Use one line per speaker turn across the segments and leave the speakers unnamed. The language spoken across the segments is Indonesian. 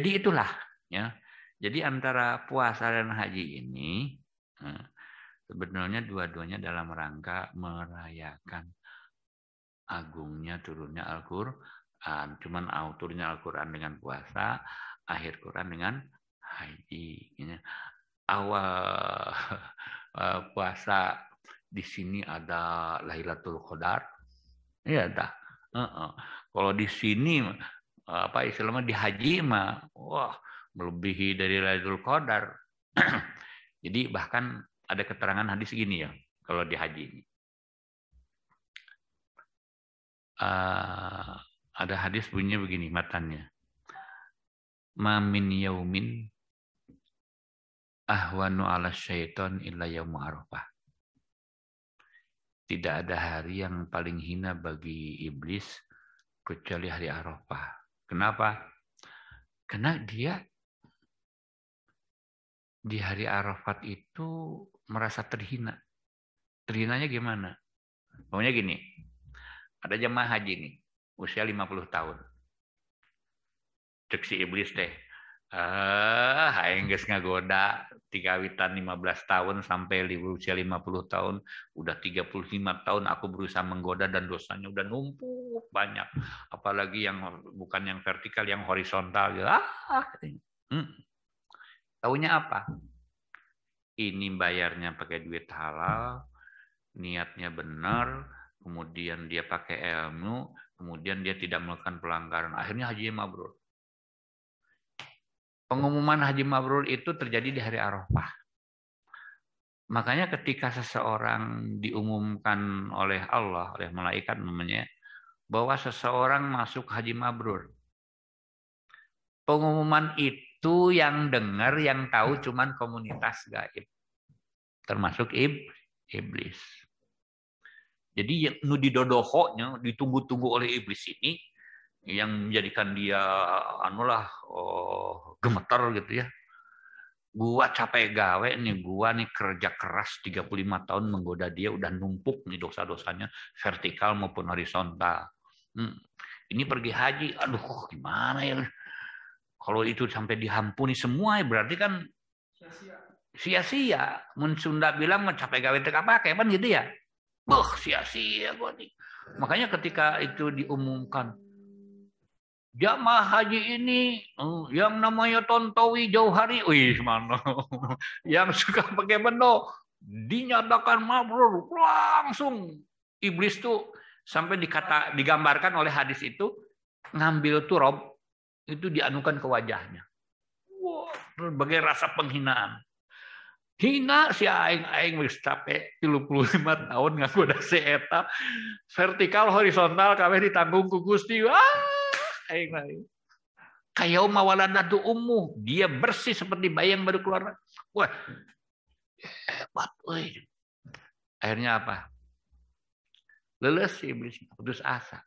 Jadi itulah ya. Jadi antara puasa dan haji ini sebenarnya dua-duanya dalam rangka merayakan agungnya turunnya Al-Quran. Cuman turunnya Al-Quran dengan puasa, akhir Quran dengan haji. Awal puasa di sini ada Lailatul Qadar. Iya dah. Kalau di sini apa istilahnya di haji mah wah melebihi dari Lailatul Qadar. Jadi bahkan ada keterangan hadis gini ya kalau di haji ini. Ada hadis bunyinya begini matannya. Ma min yaumin ahwanu ala syaitan illa yaumu Arafah. Tidak ada hari yang paling hina bagi iblis kecuali hari Arafah. Kenapa? Karena dia di hari Arafat itu merasa terhina. Terhinanya gimana? Pokoknya gini. Ada jemaah haji nih, usia 50 tahun. Cek si iblis teh. Aing geus ngagoda tigawitan 15 tahun sampai usia 50 tahun, udah 35 tahun aku berusaha menggoda dan dosanya udah numpuk banyak. Apalagi yang bukan yang vertikal, yang horizontal. Taunya apa? Ini bayarnya pakai duit halal, niatnya benar, kemudian dia pakai ilmu, kemudian dia tidak melakukan pelanggaran. Akhirnya haji mabrur. Pengumuman haji mabrur itu terjadi di hari Arafah. Makanya ketika seseorang diumumkan oleh Allah, oleh malaikat namanya, bahwa seseorang masuk haji mabrur. Pengumuman itu yang dengar, yang tahu cuman komunitas gaib. Termasuk iblis. Jadi yang nu didodohonya, ditunggu-tunggu oleh iblis ini, yang menjadikan dia gemetar gitu ya. Gua capek gawe nih, gua nih kerja keras 35 tahun menggoda dia, udah numpuk nih dosa-dosanya, vertikal maupun horizontal. Ini pergi haji, aduh gimana ya. Kalau itu sampai dihampuni semua, berarti kan sia-sia. Mun Sunda bilang capek gawe teu kapake kan gitu ya. Sia-sia gua nih. Makanya ketika itu diumumkan, jamaah haji ini yang namanya Tontowi Jauhari, wih mana, yang suka pakai bendo, dinyatakan mabrur, langsung iblis tuh sampai digambarkan oleh hadis itu ngambil turob itu dianukan ke wajahnya. Wah, berbagai rasa penghinaan. Hina si aing wis capek 35 tahun ngagoda si eta vertikal horizontal kabeh ditanggung ku Gusti. Aing kayak mawaladatu ummu, dia bersih seperti bayi yang baru keluar. Wah, hebat euy. Akhirnya apa? Leles si iblis, putus asa.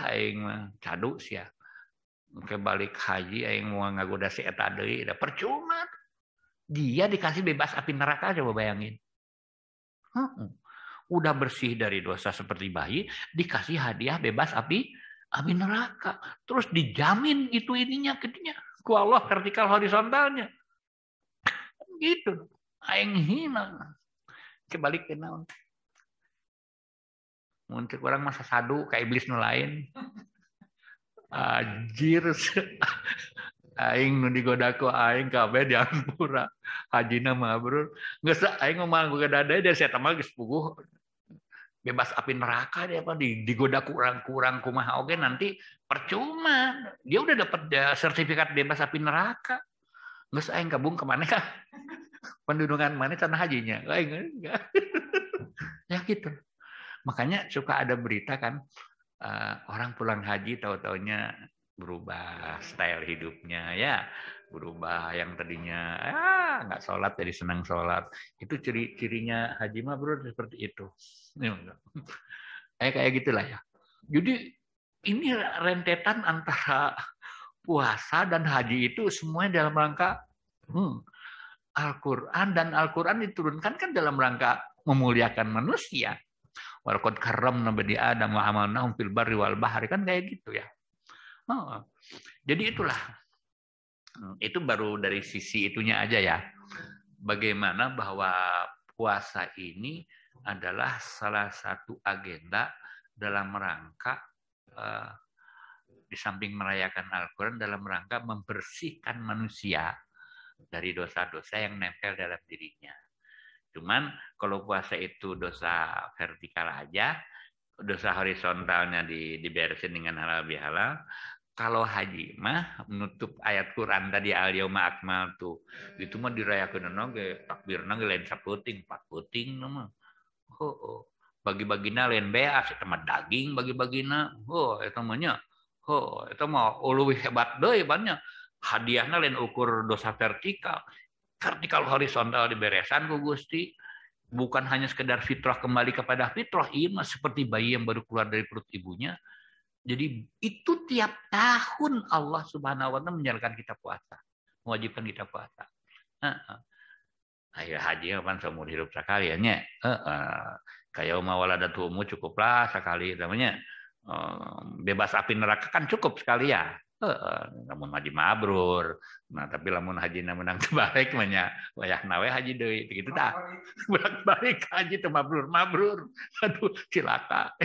Aing mah cadu sia. Ke balik haji aing mau ngagoda si eta deui, da percuma. Dia dikasih bebas api neraka, coba bayangin. Udah bersih dari dosa seperti bayi, dikasih hadiah bebas api neraka. Terus dijamin itu ininya ku Allah vertikal horizontalnya. Gitu. Aing hina. Kebalik ke naon. Mun cek urang masa sadu ka iblis nu lain. Anjir. Aing nu digoda ku aing kabeh diampura. Hajina mabrur. Geus aing mah goda deui dari saya mah geus puguh. Bebas api neraka dia apa digoda kurang kumaha oge nanti percuma. Dia udah dapat sertifikat bebas api neraka. Geus aing gabung ke mana kan? Pendudungan mana tanah hajinya. Aing ya gitu. Makanya suka ada berita kan orang pulang haji tahu-taunya berubah style hidupnya ya, berubah yang tadinya nggak sholat jadi senang sholat. Itu ciri-cirinya haji mabrur seperti itu. Kayak gitulah ya. Jadi ini rentetan antara puasa dan haji itu semuanya dalam rangka Al-Quran, dan Al-Quran diturunkan kan dalam rangka memuliakan manusia. Walaqad karramna bani Adam wa hamalnahum fil barri wal bahri, kan kayak gitu ya. Jadi itulah, itu baru dari sisi itunya aja ya. Bagaimana bahwa puasa ini adalah salah satu agenda dalam rangka di samping merayakan Al-Quran dalam rangka membersihkan manusia dari dosa-dosa yang nempel dalam dirinya. Cuman kalau puasa itu dosa vertikal aja, dosa horizontalnya diberesin dengan halal bihalal. Kalau haji mah menutup ayat Quran tadi al yauma akmaltu itu mah dirayakeun oge takbirna ge lain saputing 4 puting mah. Oh. Bagi-bagina lain beas eta mah daging bagi-bagina. Oh eta mah nya. Oh eta mah leuwih hebat deui banyak. Hadiahna lain ukur dosa vertikal. Vertikal horizontal diberesan ku Gusti. Bukan hanya sekedar fitrah kembali kepada fitrah, iya mah seperti bayi yang baru keluar dari perut ibunya. Jadi itu tiap tahun Allah Subhanahu wa taala menjalankan kita puasa, mewajibkan kita puasa. Ayo haji kan seumur hidup sekali nya. Kayak mawaladatumu cukuplah sekali namanya. Bebas api neraka kan cukup sekali ya. Namun haji mabrur. Nah, tapi lamun haji menang balik manya wayah nawe haji deui gitu tah. Balik haji teh mabrur. Aduh, cilaka.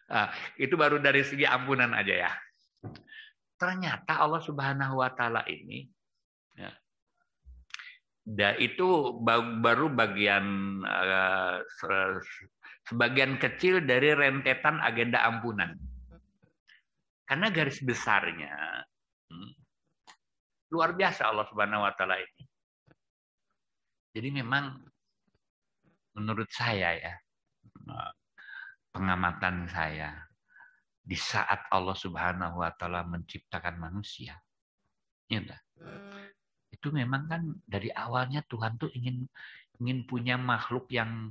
Nah, itu baru dari segi ampunan aja ya. Ternyata Allah Subhanahu wa taala ini ya, itu baru bagian sebagian kecil dari rentetan agenda ampunan. Karena garis besarnya luar biasa Allah Subhanahu wa taala ini. Jadi memang menurut saya ya, pengamatan saya, di saat Allah Subhanahu wa taala menciptakan manusia, ya enggak? Itu memang kan dari awalnya Tuhan tuh ingin punya makhluk yang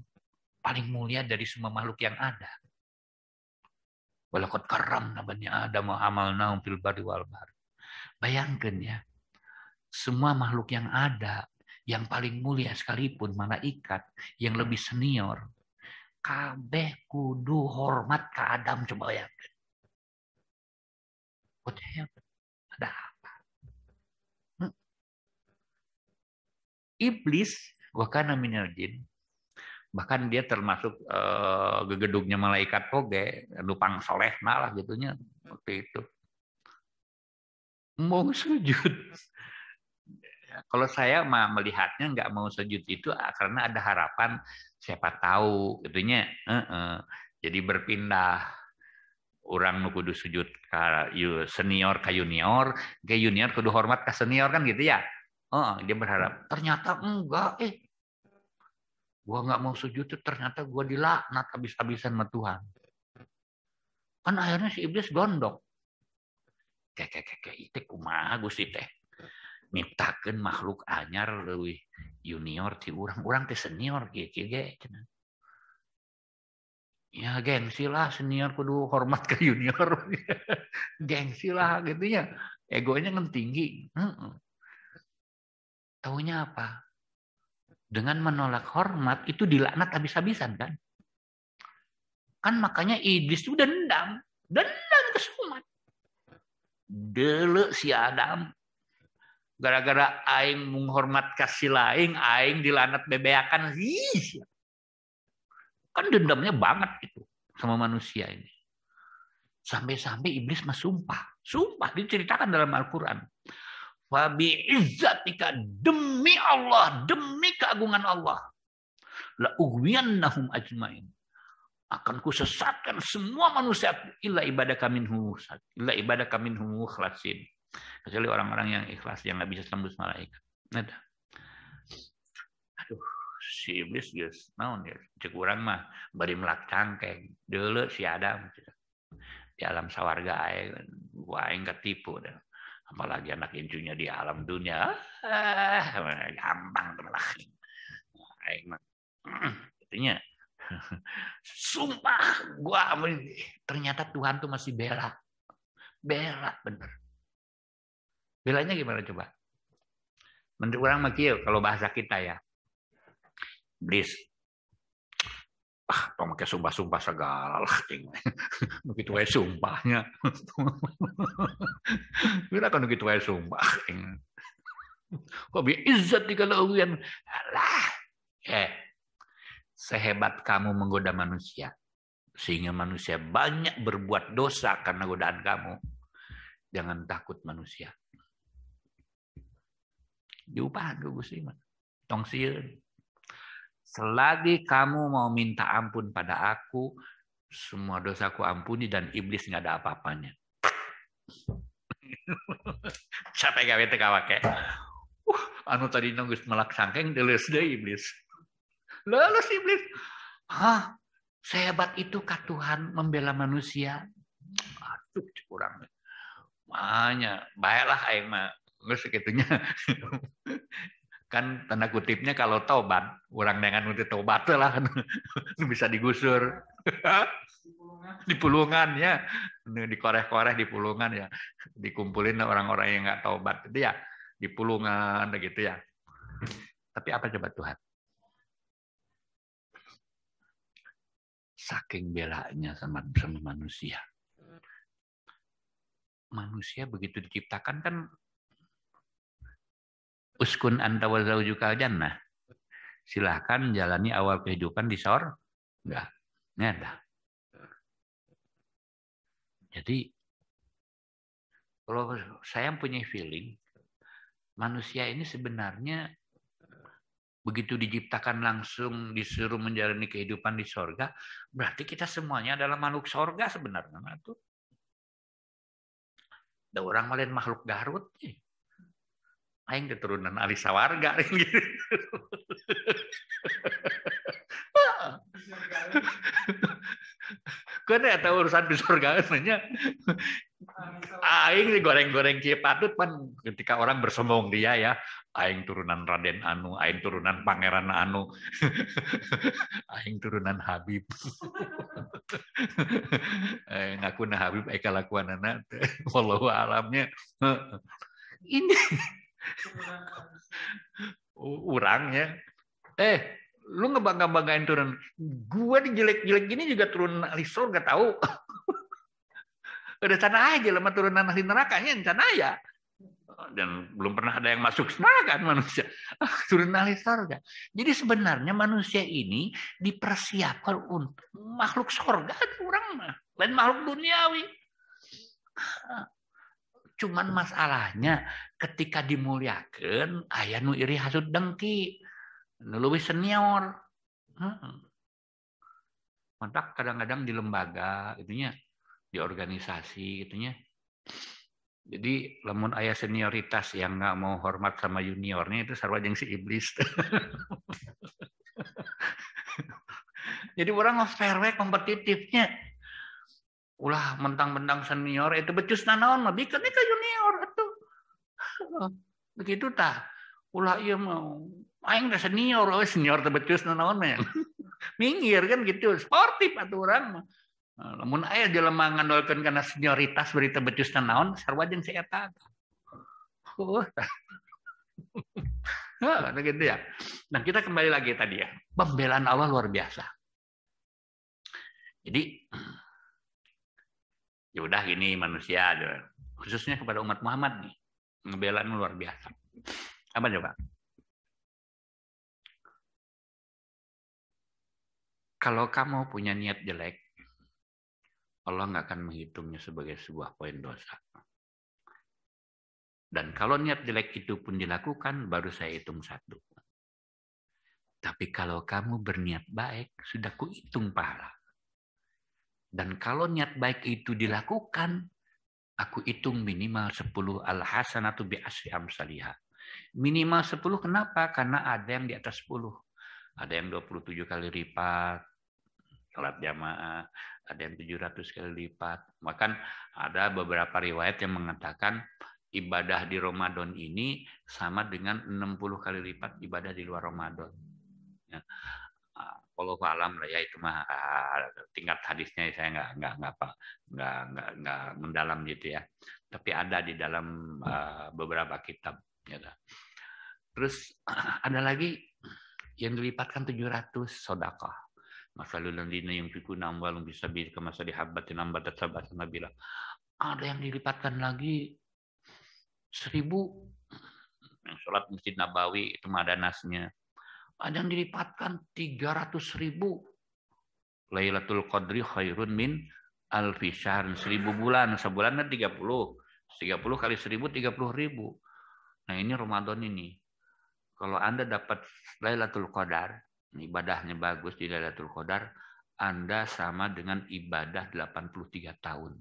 paling mulia dari semua makhluk yang ada. Walaqad karramna bani Adam wa hamalnahum fil barri wal bahri. Bayangkan ya, semua makhluk yang ada, yang paling mulia sekalipun malaikat yang lebih senior, kabeh kudu hormat ke Adam, coba bayangkan. What happened? Ada apa? Iblis wakana minal jin, bahkan dia termasuk gegedugnya malaikat oge, nupang solehna lah gitunya waktu itu. Mau sujud. Kalau saya melihatnya nggak mau sujud itu karena ada harapan siapa tahu gitunya. Jadi berpindah orang nu kudu sujud ka senior ka junior, ke junior kudu hormat ke senior kan gitu ya. Dia berharap. Ternyata enggak, gua nggak mau sujud tuh ternyata gua dilaknat habis-habisan sama Tuhan. Kan akhirnya si iblis gondok. Kayak itu kumaha Gusti teh. Nyiptakeun makhluk anyar leuwih junior ti urang teh senior kieu ge cenah. Ya gengsi lah senior kudu hormat ke junior. Gengsi lah gitu ya. Egonya kan tinggi. Taunya apa? Dengan menolak hormat itu dilaknat habis-habisan kan? Kan makanya iblis itu dendam ke umat. Dele si Adam gara-gara aing menghormat kasih lain, aing dilanat bebeakan. Kan dendamnya banget gitu sama manusia ini. Sampai-sampai iblis mah sumpah diceritakan dalam Al-Qur'an. Fa bi izzatika, demi Allah, demi keagungan Allah, la ughwiyannahum ajmain. Akan kusesatkan semua manusia illa ibadaka minhum mukhlasin. Kecuali orang-orang yang ikhlas yang nggak bisa tembus malaikat. Aduh, si iblis geus naon ya? Cek urang mah bari melak cangkeng. Deuleu si Adam di alam sawarga aing ketipu dah. Apalagi anak incunya di alam dunia. Gampang lah. Aing mah artinya sumpah gua ternyata Tuhan tuh masih bela bener. Belanya gimana coba? Menurut orang mah kieu kalau bahasa kita ya. Iblis tong make sumpah-sumpah segala lah begitu wae sumpahnya. Kira kan begitu wae sumpah. Kok bi izzat dikalawian. Alah. Sehebat kamu menggoda manusia sehingga manusia banyak berbuat dosa karena godaan kamu, jangan takut manusia. Diupahan ke Gusti mah. Tong sieun. Selagi kamu mau minta ampun pada aku, semua dosaku ampuni dan iblis nggak ada apa-apanya. Capek gawe teh kawake. Anu tadi nunggu melak sangkeng deuleuh deui iblis. Lulus iblis. Sehebat itu kah Tuhan membela manusia? Aduh, kurang. Makanya, baiklah aing mah geus sakitunya. Kan tanda kutipnya kalau taubat, orang dengan nuntut taubat lah bisa digusur. Di pulungan ya, dikoreh-koreh di pulungan ya, dikumpulin orang-orang yang nggak taubat itu ya di pulungan gitu ya. Tapi apa coba Tuhan? Saking belanya sama manusia. Manusia begitu diciptakan kan uskun anta wa zaujuka jannah. Silahkan jalani awal kehidupan di surga. Nggak. Jadi kalau saya punya feeling manusia ini sebenarnya begitu diciptakan langsung disuruh menjalani kehidupan di surga, berarti kita semuanya adalah makhluk surga sebenarnya tuh. Ada orang lain makhluk Garut sih. Aing keturunan Alisa warga gitu. Karena ada urusan di surga sebenarnya. Aing digoreng-goreng cie patut pan ketika orang bersombong dia ya. Aing turunan Raden Anu, aing turunan Pangeran Anu. Aing turunan Habib. Ngaku na Habib aing kalakuanana wallahu alamnya. Ini orangnya lu ngebangga-banggain turun gua dijelek-jelek gini juga turun ahli surga tahu. Udah sana aja lama turunan ahli nerakanya sana ya dan belum pernah ada yang masuk neraka manusia turun ahli surga. Jadi sebenarnya manusia ini dipersiapkan untuk makhluk surga orang lain makhluk duniawi. Cuman masalahnya ketika dimuliakan aya nu iri hasud dengki nu leuwih senior. Mantap kadang-kadang di lembaga itunya di organisasi itunya. Jadi lamun aya senioritas yang nggak mau hormat sama juniornya itu sarua jeung si iblis. Jadi orang fair we kompetitifnya. Ulah mentang-mentang senior itu becus nanaon mah bikin ke junior atuh. Begitu tah. Ulah ieu mau aing teh senior teh becus nanaon mah. Minggir kan gitu. Sportif atuh urang mah. Lamun aya jelema ngandolkeun kana senioritas berita becus nanaon sarua jeung si eta. Gitu ya. Nah, kita kembali lagi tadi ya. Pembelaan Allah luar biasa. Jadi ya udah gini manusia khususnya kepada umat Muhammad nih ngebelaan luar biasa. Apa coba? Kalau kamu punya niat jelek, Allah nggak akan menghitungnya sebagai sebuah poin dosa. Dan kalau niat jelek itu pun dilakukan, baru saya hitung 1. Tapi kalau kamu berniat baik, sudah kuhitung pahala. Dan kalau niat baik itu dilakukan, aku hitung minimal 10 al-hasanatu bi asri amsalihha. Minimal 10 kenapa? Karena ada yang di atas 10. Ada yang 27 kali lipat salat jamaah, ada yang 700 kali lipat. Bahkan ada beberapa riwayat yang mengatakan ibadah di Ramadan ini sama dengan 60 kali lipat ibadah di luar Ramadan. Ya. Kalau alam lah ya itu mah tingkat hadisnya saya nggak mendalam gitu ya. Tapi ada di dalam beberapa kitab. Gitu. Terus ada lagi yang dilipatkan 700 sedekah. Masalul ladzina yunfikuna amwalahum fisabilillah kamathali habbatin ambatat sab'a sanabila. Ada yang dilipatkan lagi 1000. Yang sholat Masjid Nabawi itu ada nasnya. Ada yang dilipatkan 300.000. Lailatul Qadri khairun min alfi syahr. 1000 bulan. Sebulan kan 30. 30 kali 1000, 30.000. Nah ini Ramadan ini. Kalau Anda dapat Lailatul Qadar, ibadahnya bagus di Lailatul Qadar, Anda sama dengan ibadah 83 tahun.